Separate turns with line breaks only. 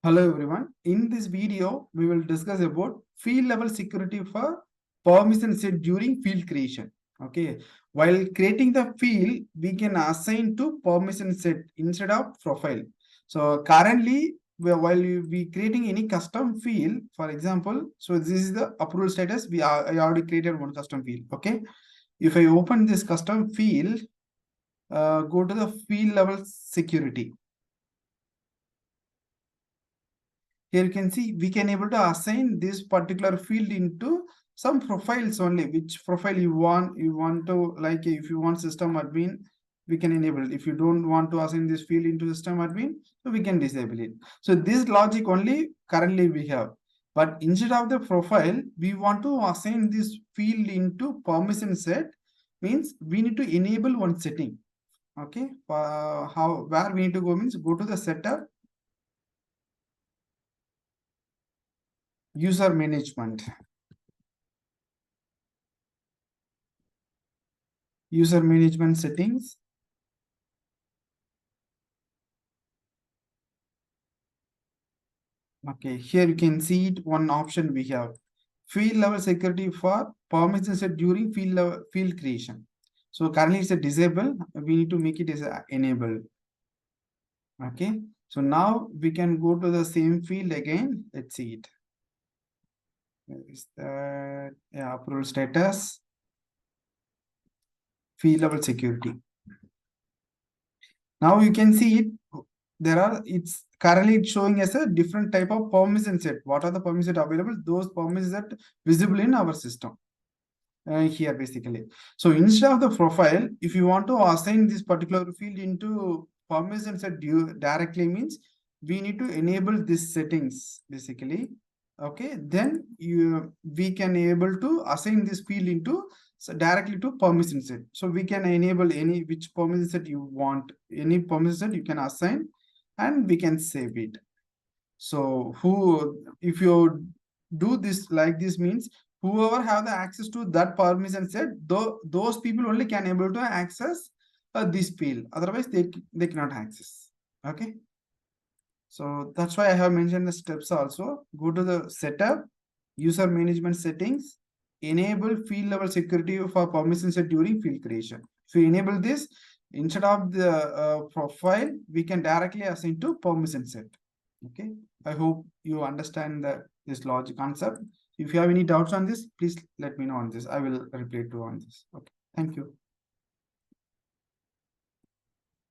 Hello everyone. In this video, we will discuss about field level security for permission set during field creation. Okay. While creating the field, we can assign to permission set instead of profile. So currently, while we creating any custom field, for example, so this is the approval status. I already created one custom field. Okay. If I open this custom field, go to the field level security. Here you can see we can able to assign this particular field into some profiles only. Which profile you want to, like, if you want system admin, we can enable it. If you don't want to assign this field into system admin, so we can disable it. So this logic only currently we have. But instead of the profile, we want to assign this field into permission set. Means we need to enable one setting. Okay, where we need to go means go to the setup, user management, settings. Okay, here you can see it. One option we have field level security for permission set during field creation. So currently it's a disable. We need to make it as a enable. Okay, so now we can go to the same field again. Let's see it. Where is that? Yeah, approval status, field level security. Now you can see it. It's currently showing as a different type of permission set. What are the permissions available? Those permissions that visible in our system. Here basically. So instead of the profile, if you want to assign this particular field into permission set directly, means we need to enable this settings basically. Okay, then we can able to assign this field into directly to permission set. So we can enable which permission set you want, any permission set you can assign, and we can save it. So if you do this like this, means whoever have the access to that permission set, those people only can able to access this field. Otherwise, they cannot access. Okay. So that's why I have mentioned the steps also. Go to the setup, user management settings, enable field level security for permission set during field creation. If you enable this, instead of the profile, we can directly assign to permission set. Okay. I hope you understand this logic concept. If you have any doubts on this, please let me know on this. I will reply to on this. Okay. Thank you.